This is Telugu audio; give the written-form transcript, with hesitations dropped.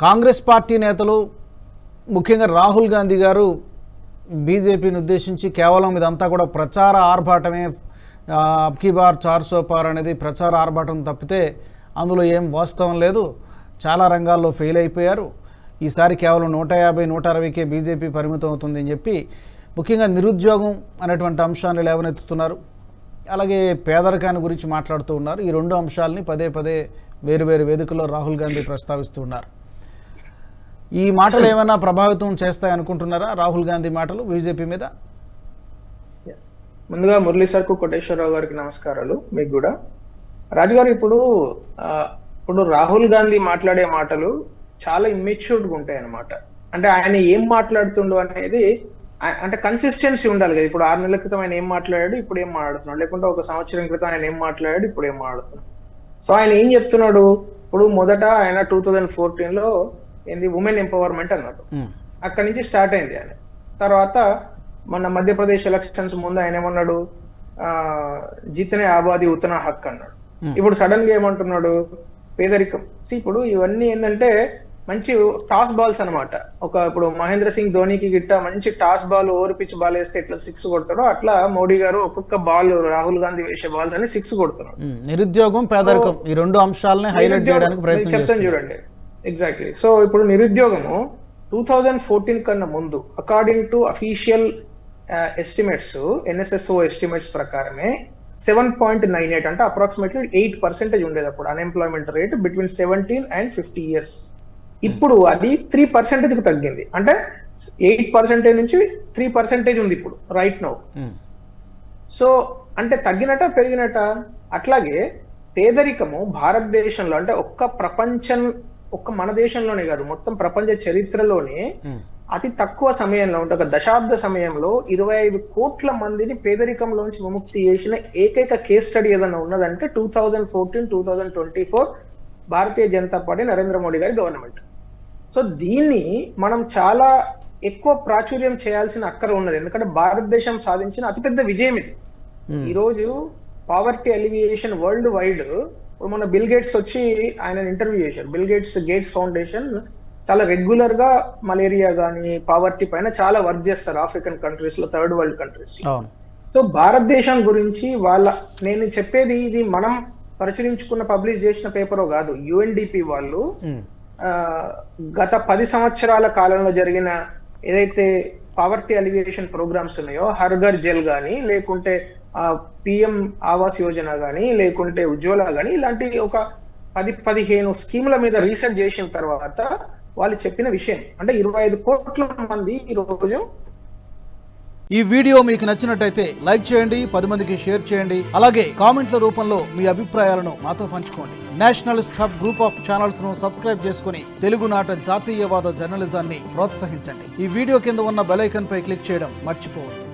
కాంగ్రెస్ పార్టీ నేతలు ముఖ్యంగా రాహుల్ గాంధీ గారు బీజేపీని ఉద్దేశించి కేవలం ఇదంతా కూడా ప్రచార ఆర్భాటమే, అబ్కీ బార్ 400 పార్ అనేది ప్రచార ఆర్భాటం తప్పితే అందులో ఏం వాస్తవం లేదు, చాలా రంగాల్లో ఫెయిల్ అయిపోయారు, ఈసారి కేవలం 150-160కే బీజేపీ పరిమితం అవుతుంది అని చెప్పి ముఖ్యంగా నిరుద్యోగం అనేటువంటి అంశాన్ని లేవనెత్తుతున్నారు. అలాగే పేదరికాన్ని గురించి మాట్లాడుతూ ఉన్నారు. ఈ రెండు అంశాలని పదే పదే వేరు వేదికల్లో రాహుల్ గాంధీ ప్రస్తావిస్తూ ఉన్నారు. ఈ మాటలు ఏమైనా ప్రభావితం చేస్తాయనుకుంటున్నారా రాహుల్ గాంధీ మాటలు బీజేపీ మీద? ముందుగా మురళీ సార్కు, కోటేశ్వరరావు గారికి నమస్కారాలు. మీకు కూడా రాజుగారు, ఇప్పుడు రాహుల్ గాంధీ మాట్లాడే మాటలు చాలా ఇమ్మెచ్యూర్డ్గా ఉంటాయి అన్నమాట. అంటే ఆయన ఏం మాట్లాడుతుండో అనేది అంటే కన్సిస్టెన్సీ ఉండాలి కదా. ఇప్పుడు 6 నెలల క్రితం ఆయన ఏం మాట్లాడాడు, ఇప్పుడు ఏం మాట్లాడుతున్నాడు, లేకుంటే 1 సంవత్సరం క్రితం ఆయన ఏం మాట్లాడాడు, ఇప్పుడు ఏం మాట్లాడుతున్నాడు. సో ఆయన ఏం చెప్తున్నాడు, ఇప్పుడు మొదట ఆయన 2014లో ఏంది ఉమెన్ ఎంపవర్మెంట్ అన్నాడు. అక్కడి నుంచి స్టార్ట్ అయింది ఆయన. తర్వాత మన మధ్యప్రదేశ్ ఎలక్షన్స్ ముందు ఆయన ఏమన్నాడు, జీతనే ఆబాది ఉతనా హక్ అన్నాడు. ఇప్పుడు సడన్ గా ఏమంటున్నాడు, పేదరికం. ఇప్పుడు ఇవన్నీ ఏంటంటే మంచి టాస్ బాల్స్ అనమాట. ఇప్పుడు మహేంద్ర సింగ్ ధోనికి గిట్ట మంచి toss ball, over pitch ball వేస్తే ఎట్లా 6 కొడతాడో అట్లా మోడీ గారు ఒక్కొక్క బాల్, రాహుల్ గాంధీ వేసే బాల్స్ అని 6 కొడుతున్నాడు. నిరుద్యోగం, పేదరికం ఈ రెండు అంశాలని హైలైట్ చేయడానికి ప్రయత్నం చెప్తాను చూడండి. ఎగ్జాక్ట్లీ. సో ఇప్పుడు నిరుద్యోగము 2014 కన్నా ముందు according to official estimates, NSSO estimates ప్రకారమే 7.98 అంటే అప్రాక్సిమేట్లీ 8% ఉండేది అప్పుడు unemployment rate between 17 and 50 years. ఇప్పుడు అది 3% తగ్గింది. అంటే 8% నుంచి 3% ఉంది ఇప్పుడు రైట్ నౌ. సో అంటే తగ్గినట పెరిగినట. అట్లాగే పేదరికము భారతదేశంలో అంటే ఒక్క మన దేశంలోనే కాదు, మొత్తం ప్రపంచ చరిత్రలోనే అతి తక్కువ సమయంలో అంటే 1 దశాబ్ద సమయంలో 25 కోట్ల మందిని పేదరికంలోంచి విముక్తి చేసిన ఏకైక కేస్ స్టడీ ఏదైనా ఉన్నదంటే 2014-2024 భారతీయ జనతా పార్టీ, నరేంద్ర మోడీ గారి గవర్నమెంట్. సో దీన్ని మనం చాలా ఎక్కువ ప్రాచుర్యం చేయాల్సిన అక్కర ఉన్నది. ఎందుకంటే భారతదేశం సాధించిన అతిపెద్ద విజయం ఇది. ఈరోజు పావర్టీ ఎలివియేషన్ వరల్డ్ వైడ్, ఇప్పుడు మన బిల్ గేట్స్ వచ్చి ఆయన ఇంటర్వ్యూ చేశారు. గేట్స్ ఫౌండేషన్ చాలా రెగ్యులర్ గా మలేరియా గానీ పావర్టీ పైన చాలా వర్క్ చేస్తారు ఆఫ్రికన్ కంట్రీస్ లో, థర్డ్ వరల్డ్ కంట్రీస్ లో. సో భారతదేశం గురించి నేను చెప్పేది ఇది మనం ప్రచురించుకున్న పబ్లిష్ చేసిన పేపర్ కాదు. యుఎన్డిపి వాళ్ళు గత 10 సంవత్సరాల కాలంలో జరిగిన ఏదైతే పావర్టీ అలివియేషన్ ప్రోగ్రామ్స్ ఉన్నాయో, హర్ ఘర్ జల్ గానీ, లేకుంటే పిఎం ఆవాస్ యోజన గానీ, లేకుంటే ఉజ్వల గానీ, ఇలాంటి ఒక 10-15 స్కీముల మీద రీసెర్చ్ చేసిన తర్వాత వాళ్ళు చెప్పిన విషయం అంటే 25 కోట్ల మంది ఈరోజు. ఈ వీడియో మీకు నచ్చినట్టయితే లైక్ చేయండి, 10 మందికి షేర్ చేయండి. అలాగే కామెంట్ల రూపంలో మీ అభిప్రాయాలను మాతో పంచుకోండి. Nationalist hub group of channels ను సబ్స్క్రైబ్ చేసుకుని తెలుగునాట జాతీయవాద జర్నలిజాన్ని ప్రోత్సహించండి. ఈ వీడియో కింద ఉన్న బెల్ ఐకాన్ పై క్లిక్ చేయడం మర్చిపోవద్దు.